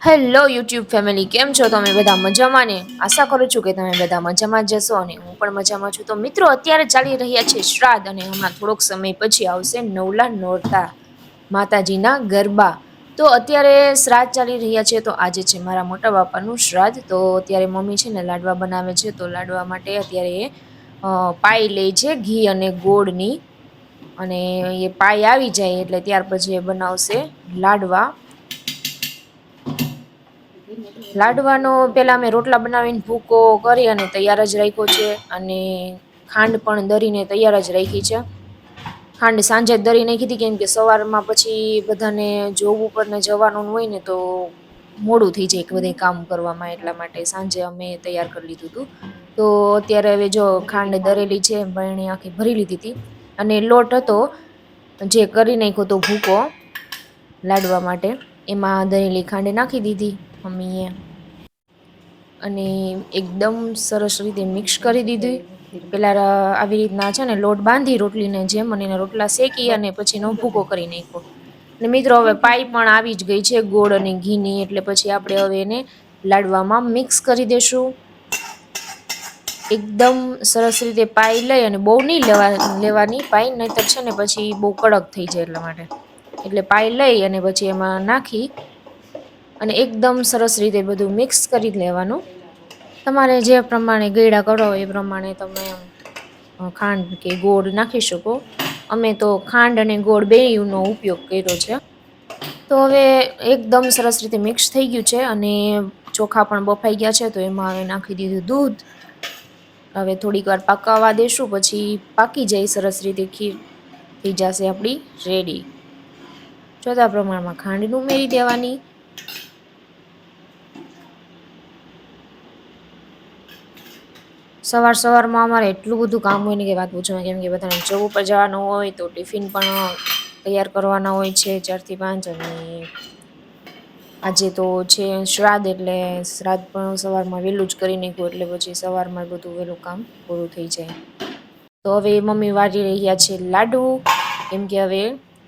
Hello YouTube family, કેમ છો તમે બધા? મજામાં ને? આશા કરું છું કે તમે બધા મજામાં જ જશો અને હું પણ મજામાં છું. તો મિત્રો, અત્યારે ચાલી રહ્યા છે શ્રાદ્ધ અને હમણાં થોડોક સમય પછી આવશે નવલા નોરતા, માતાજીના ગરબા. તો અત્યારે શ્રાદ્ધ ચાલી રહ્યા છે. તો આજે છે મારા મોટા બાપાનું શ્રાદ્ધ. તો અત્યારે મમ્મી છે ને લાડવા બનાવે છે. તો લાડવા માટે અત્યારે પાઈ લે છે ઘી અને ગોળની. અને એ પાઈ આવી જાય એટલે ત્યાર પછી એ બનાવશે લાડવા. લાડવાનો પેલા અમે રોટલા બનાવીને ભૂકો કરી અને તૈયાર જ રાખ્યો છે. અને ખાંડ પણ દરીને તૈયાર જ રાખી છે. ખાંડ સાંજે જ દરી નાખી હતી, કેમ કે સવારમાં પછી બધાને જોબ ઉપર ને જવાનું હોય ને તો મોડું થઈ જાય બધે કામ કરવામાં, એટલા માટે સાંજે અમે તૈયાર કરી લીધું હતું. તો અત્યારે હવે જો ખાંડ દરેલી છે, બરણી આખી ભરી લીધી હતી. અને લોટ હતો જે કરી નાખ્યો તો ભૂકો લાડવા માટે, એમાં દળેલી ખાંડ નાખી દીધી મમ્મીએ. અને એકદમ સરસ રીતે મિક્સ કરી દીધી. પેલા આવી રીતના છે ને લોટ બાંધી રોટલીને જેમ, અને એના રોટલા શેકી અને પછી એનો ભૂકો કરી નાખ્યો. અને મિત્રો, હવે પાઈ પણ આવી જ ગઈ છે ગોળ અને ઘીની, એટલે પછી આપણે હવે એને લાડવામાં મિક્સ કરી દેશું. એકદમ સરસ રીતે પાઈ લઈ, અને બહુ નઈ લેવાની પાઈ, નહીતર છે ને પછી બહુ કડક થઈ જાય. એટલા માટે એટલે પાઈ લઈ અને પછી એમાં નાખી અને એકદમ સરસ રીતે બધું મિક્સ કરી લેવાનું. તમારે જે પ્રમાણે ગયડા કરો એ પ્રમાણે તમે ખાંડ કે ગોળ નાખી શકો. અમે તો ખાંડ અને ગોળ બેયનો ઉપયોગ કર્યો છે. તો હવે એકદમ સરસ રીતે મિક્સ થઈ ગયું છે. અને ચોખા પણ બફાઈ ગયા છે. તો એમાં હવે નાખી દીધું દૂધ. હવે થોડીક વાર પાકવા દેશું, પછી પાકી જાય સરસ રીતે ખીર થઈ જશે આપડી રેડી. જોતા પ્રમાણમાં ખાંડ ઉમેરી દેવાની. સવારમાં અમારે એટલું બધું કામ હોય ને કે વાત પૂછો, કેમ કે બધાને જોબ ઉપર જવાનું હોય તો ટિફિન પણ તૈયાર કરવાના હોય છે 4 થી 5. અને આજે તો છે શ્રાદ્ધ, એટલે શ્રાદ્ધ પણ સવારમાં વેલું જ કરી નાખ્યું, એટલે પછી સવારમાં બધું વેલું કામ પૂરું થઈ જાય. તો હવે મમ્મી વારી રહ્યા છે લાડુ, કેમ કે હવે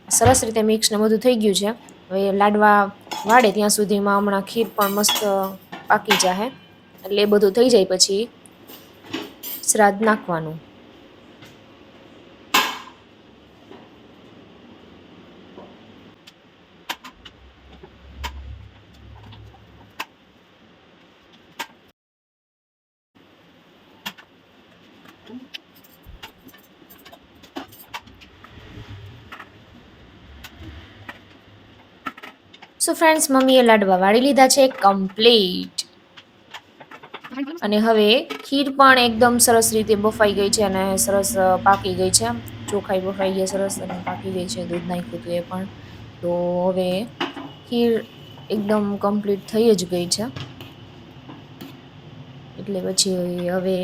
સરસ રીતે મિક્સ ને બધું થઈ ગયું છે. હવે લાડવા વાળે ત્યાં સુધીમાં હમણાં ખીર પણ મસ્ત પાકી જાહે. એટલે એ બધું થઈ જાય પછી શ્રાદ્ધ નાખવાનું. સો ફ્રેન્ડ્સ, મમ્મીએ લાડવા વાળી લીધા છે કમ્પ્લીટ. અને હવે ખીર પણ એકદમ સરસ રીતે બફાઈ ગઈ છે અને સરસ પાકી ગઈ છે. ચોખાઈ બફાઈ ગયા સરસ અને પાકી ગઈ છે. દૂધ નાખ્યું હતું એ પણ. તો હવે ખીર એકદમ કમ્પ્લીટ થઈ જ ગઈ છે. એટલે પછી હવે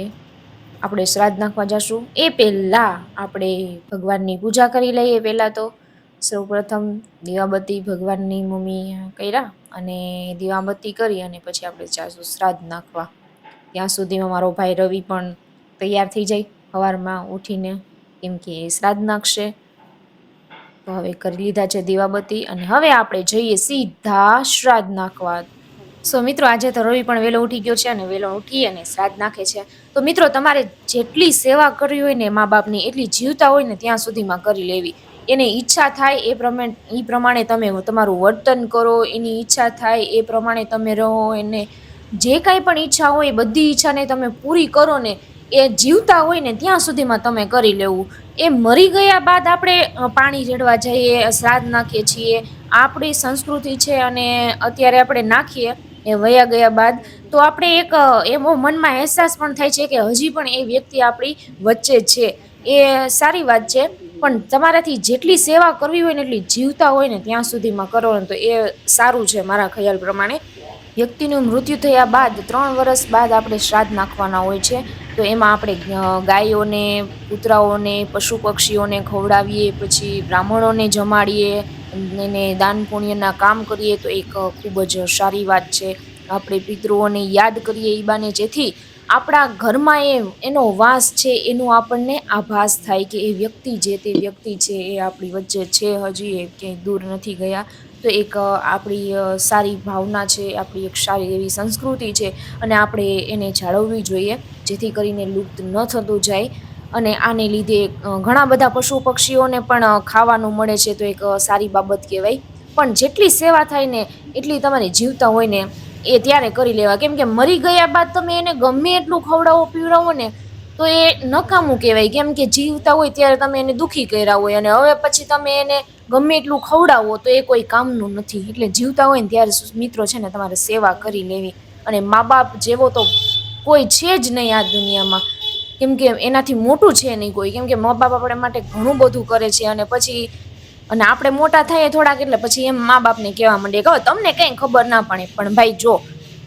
આપણે શ્રાદ્ધ નાખવા જશું. એ પેલા આપણે ભગવાનની પૂજા કરી લઈએ. પેલા તો સૌ પ્રથમ દીવાબત્તી ભગવાનની મમ્મી કર્યા, અને દીવાબત્તી કરી અને પછી આપણે જાશું શ્રાદ્ધ નાખવા. ત્યાં સુધીમાં મારો ભાઈ રવિ પણ તૈયાર થઈ જાય સવારમાં ઉઠીને, કેમ કે શ્રાદ્ધ નાખશે. તો હવે કરી લીધા છે દીવાબત્તી, અને હવે આપણે જઈએ સીધા શ્રાદ્ધ નાખવા. મિત્રો, આજે તો રવિ પણ વેલો ઉઠી ગયો છે, અને વેલો ઉઠી અને શ્રાદ્ધ નાખે છે. તો મિત્રો, તમારે જેટલી સેવા કરવી હોય ને મા બાપની, એટલી જીવતા હોય ને ત્યાં સુધીમાં કરી લેવી. એની ઈચ્છા થાય એ પ્રમાણે તમે તમારું વર્તન કરો. એની ઈચ્છા થાય એ પ્રમાણે તમે રહો. એને જે કાંઈ પણ ઈચ્છા હોય, બધી ઈચ્છાને તમે પૂરી કરો ને. એ જીવતા હોય ને ત્યાં સુધીમાં તમે કરી લેવું. એ મરી ગયા બાદ આપણે પાણી રેડવા જઈએ, શ્રાદ્ધ નાખીએ છીએ. આપણી સંસ્કૃતિ છે, અને અત્યારે આપણે નાખીએ એ વયા ગયા બાદ. તો આપણે એક એવો મનમાં અહેસાસ પણ થાય છે કે હજી પણ એ વ્યક્તિ આપણી વચ્ચે છે. એ સારી વાત છે. પણ તમારાથી જેટલી સેવા કરવી હોય ને એટલી જીવતા હોય ને ત્યાં સુધીમાં કરો ને, તો એ સારું છે મારા ખ્યાલ પ્રમાણે. વ્યક્તિનું મૃત્યુ થયા બાદ 3 વર્ષ બાદ આપણે શ્રાદ્ધ નાખવાના હોય છે. તો એમાં આપણે ગાયોને, કૂતરાઓને, પશુ પક્ષીઓને ખવડાવીએ, પછી બ્રાહ્મણોને જમાડીએ, એને દાન પુણ્યના કામ કરીએ. તો એક ખૂબ જ સારી વાત છે. આપણે પિતૃઓને યાદ કરીએ ઈ બાને, જેથી આપણા ઘરમાં એનો વાસ છે એનું આપણને આભાસ થાય કે એ વ્યક્તિ જે તે વ્યક્તિ છે એ આપણી વચ્ચે છે, હજી એ ક્યાંય દૂર નથી ગયા. તો એક આપણી સારી ભાવના છે, આપણી એક સારી એવી સંસ્કૃતિ છે અને આપણે એને જાળવવી જોઈએ જેથી કરીને લુપ્ત ન થતું જાય. અને આને લીધે ઘણા બધા પશુ પક્ષીઓને પણ ખાવાનું મળે છે, તો એક સારી બાબત કહેવાય. પણ જેટલી સેવા થાય ને એટલી તમારે જીવતા હોય ને એ ત્યારે કરી લેવા, કેમ કે મરી ગયા બાદ તમે એને ગમે એટલું ખવડાવો પીવડાવો ને તો એ નકામું કહેવાય, કેમ કે જીવતા હોય ત્યારે તમે એને દુઃખી કર્યા હોય અને હવે પછી તમે એને ગમે એટલું ખવડાવો તો એ કોઈ કામનું નથી. એટલે જીવતા હોય ને ત્યારે મિત્રો છે ને તમારે સેવા કરી લેવી. અને મા બાપ જેવો તો કોઈ છે જ નહીં આ દુનિયામાં, કેમ કે એનાથી મોટું છે નહીં કોઈ, કેમ કે મા બાપ આપણા માટે ઘણું બધું કરે છે. અને પછી અને આપણે મોટા થઈએ થોડાક એટલે પછી એમ મા બાપ ને કહેવા માંડીએ કે તમને કઈ ખબર ના પડે, પણ ભાઈ જો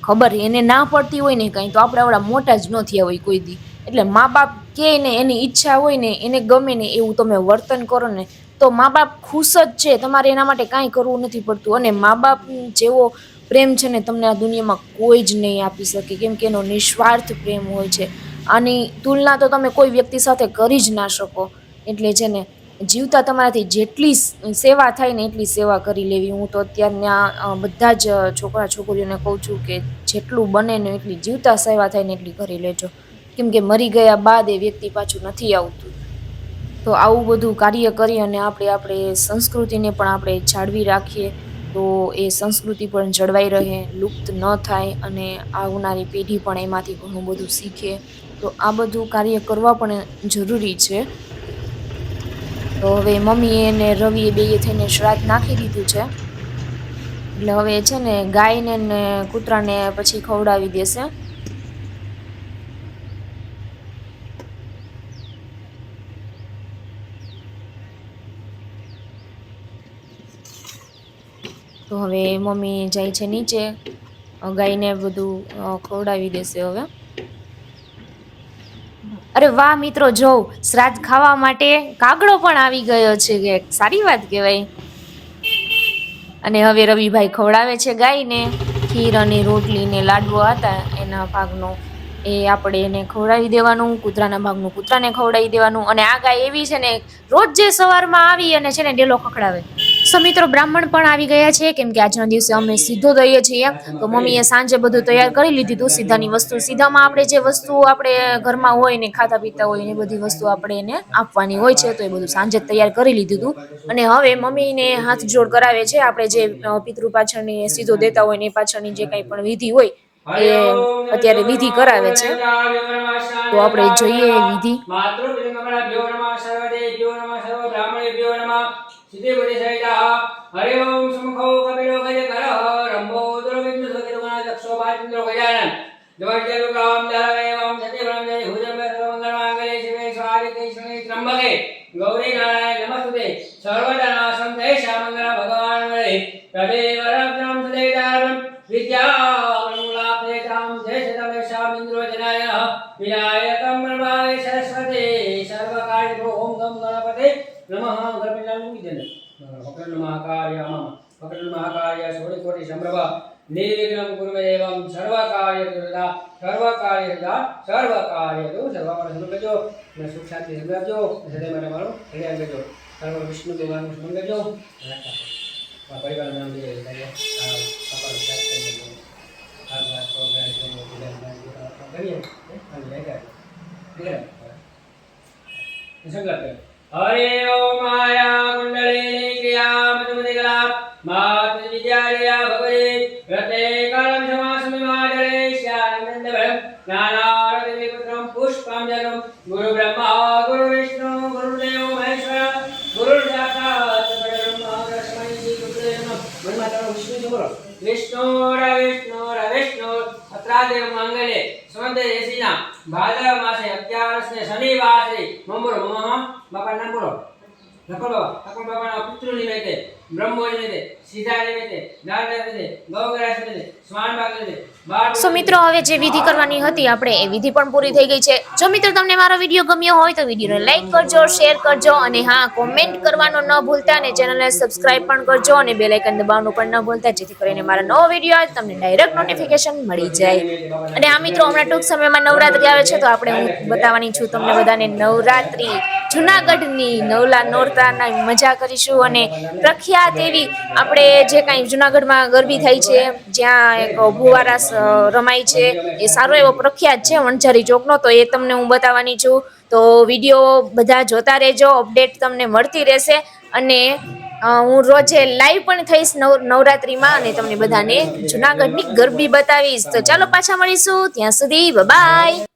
ખબર એને ના પડતી હોય ને કઈ તો આપણે આવડા મોટા જ ન થયા હોય કોઈ દી. એટલે મા બાપ કે ને એની ઈચ્છા હોય ને એને ગમે ને એવું તમે વર્તન કરો ને તો મા બાપ ખુશ જ છે, તમારે એના માટે કાંઈ કરવું નથી પડતું. અને મા બાપ જેવો પ્રેમ છે ને તમને આ દુનિયામાં કોઈ જ નહીં આપી શકે, કેમ કે એનો નિસ્વાર્થ પ્રેમ હોય છે. આની તુલના તો તમે કોઈ વ્યક્તિ સાથે કરી જ ના શકો. એટલે છે ને જીવતા તમારાથી જેટલી સેવા થાય ને એટલી સેવા કરી લેવી. હું તો અત્યારના બધા જ છોકરા છોકરીઓને કહું છું કે જેટલું બને ને એટલી જીવતા સેવા થાય ને એટલી કરી લેજો, કેમ કે મરી ગયા બાદ એ વ્યક્તિ પાછું નથી આવતું. તો આવું બધું કાર્ય કરી અને આપણે સંસ્કૃતિને પણ આપણે જાળવી રાખીએ તો એ સંસ્કૃતિ પણ જળવાઈ રહે, લુપ્ત ન થાય અને આવનારી પેઢી પણ એમાંથી ઘણું બધું શીખે. તો આ બધું કાર્ય કરવા પણ જરૂરી છે. તો હવે મમ્મી એને રવિ એ બેય થઈને શ્રાદ્ધ નાખી દીધું છે. એટલે હવે છે ને ગાયને ને કૂતરાને પછી ખવડાવી દેશે. તો હવે મમ્મી જાય છે નીચે, ગાયને બધું ખવડાવી દેશે હવે. અરે વાહ મિત્રો, જોવ શ્રાદ્ધ ખાવા માટે કાગડો પણ આવી ગયો છે, કે સારી વાત કહેવાય. અને હવે રવિભાઈ ખવડાવે છે ગાયને ખીર અને રોટલી ને લાડવા હતા એના ભાગનો એ આપણે એને ખવડાવી દેવાનું, કૂતરાના ભાગનું કૂતરાને ખવડાવી દેવાનું. અને આ ગાય એવી છે ને રોજ જે સવારમાં આવી અને છે ને ડેલો ખખડાવે. સો મિત્રો બ્રાહ્મણ પણ આવી ગયા છે, કેમ કે આજના દિવસે અમે સીધો દઈએ છીએ. તો મમ્મીએ સાંજે બધું તૈયાર કરી લીધું હતું સીધાની વસ્તુ. સીધામાં આપણે જે વસ્તુ આપણે ઘરમાં હોય ને ખાતા પીતા હોય એ બધી વસ્તુ આપણે એને આપવાની હોય છે, તો એ બધું સાંજે તૈયાર કરી લીધું હતું. અને હવે મમ્મીને હાથ જોડ કરાવે છે, આપણે જે પિતૃ પાછળની સીધો દેતા હોય ને એ પાછળની જે કઈ પણ વિધિ હોય એ અત્યારે વિધિ કરાવે છે. તો આપણે જોઈએ એ વિધિ. હરે ઓમ સમખો કપિલો ગજકર રંભો દુર્વિઘ્ન સકિતગુણ દક્ષો ભાચંદ્રો ગજાનન જવજ્જલ ગ્રામ દલવેવમ સત્યવ્રમ જય ભુજમ મંગલ માંગલે શિવે સ્વાદિકે શિવે ત્રંબકે ગૌરી નારાયણ નમસ્તુતે સર્વદનાશં દેશા મંગલ ભગવાન વરે તદેવ રત્નમ સદેદારમ વિદ્યાવનુલાપેતામ જય સતમેશામિન્દ્રો જનાય વિનાયકમ પ્રભાવે સરસ્વતી સર્વકાર્ય ઓમ ગમ ગણપતે નમઃ ગણપતિલાલ વિજન વક્રતુંડ મહાકાય મમ વક્રતુંડ મહાકાય સોળી કોટી સંભ્રભ નિર્વિઘ્नं કુરુ મે દેવં સર્વકાર્યકૃતા સર્વકાર્યતુ સર્વકાર્ય સમજો ને સુખ શાંતિ સમજો સદૈવ માટે મારો કલ્યાણ કરજો. સર્વ વિષ્ણુ ભગવાનનું સ્મરણ કરજો. પરિવારનું નામ લઈએ કરીએ સફળ સાથ કરીએ આ વાત પ્રોગ્રામ કરીએ અને લેકર સંગત હરે ઓમ માયા કુંડલિની ક્રિયા મધુમતિકલા માત વિદ્યાલયા ભગવતે રતે કાલમ સમાસમિ માજરે શ્યાનંદવમ જ્ઞાનારતિ પુત્રમ પુષ્પાંજલિ ગુરુ બ્રહ્મા ગુરુ વિષ્ણુ ગુરુદેવ મહેશ્વર ગુરુ સાક્ષાત પરબ્રહ્મ તસ્મૈ શ્રી ગુરુદેવ નમઃ. મનમાં વિષ્ણુ બોલો વિષ્ણુ વિષ્ણુ અત્રાદેવ મંગલે સંવંતે એસીના ભાદ્રવ માસે 11 ને શનિવારે મંબરો મમ બાપા નામ બોલો લખો બાપાના પુત્ર નિમિત્તે બ્રહ્મો નિમિત્તે સીધા નિમિત્તે નારદ નિમિત્તે ગૌગ્રાસ નિમિત્તે સ્વાનભાગ નિમિત્તે. સો મિત્રો હવે જે વિધિ કરવાની હતી આપણે એ વિધિ પણ પૂરી થઈ ગઈ છે. જો મિત્રો તમને મારો વિડીયો ગમ્યો હોય તો વિડીયોને લાઈક કરજો, શેર કરજો અને હા કોમેન્ટ કરવાનો ન ભૂલતા અને ચેનલને સબસ્ક્રાઇબ પણ કરજો અને બેલ આઇકન દબાવવાનું પણ ન ભૂલતા, જેથી કરીને મારા નવો વિડીયો આવે તમને ડાયરેક્ટ નોટિફિકેશન મળી જાય. અને આ મિત્રો હમણાં ટૂંક સમયમાં નવરાત્રી આવે છે, તો આપણે હું બતાવવાની છું તમને બધાને નવરાત્રી જુનાગઢની નવલા નોરતાના મજા કરીશું અને પ્રખ્યાત પ્રખ્યાત એવી આપણે જે કાંઈ જુનાગઢમાં ગરબી થાય છે, જ્યાં એક ભુવારાસ રમાય છે, એ સારો એવો પ્રખ્યાત છે વણઝારી ચોકનો. તો એ તમને હું બતાવવાની છું. તો વિડીયો બધા જોતા રહેજો, અપડેટ તમને મળતી રહેશે. અને હું રોજે લાઈવ પણ થઈશ નવરાત્રીમાં, અને તમને બધાને જુનાગઢની ગરબી બતાવીશ. તો ચાલો પાછા મળીશું, ત્યાં સુધી બાય.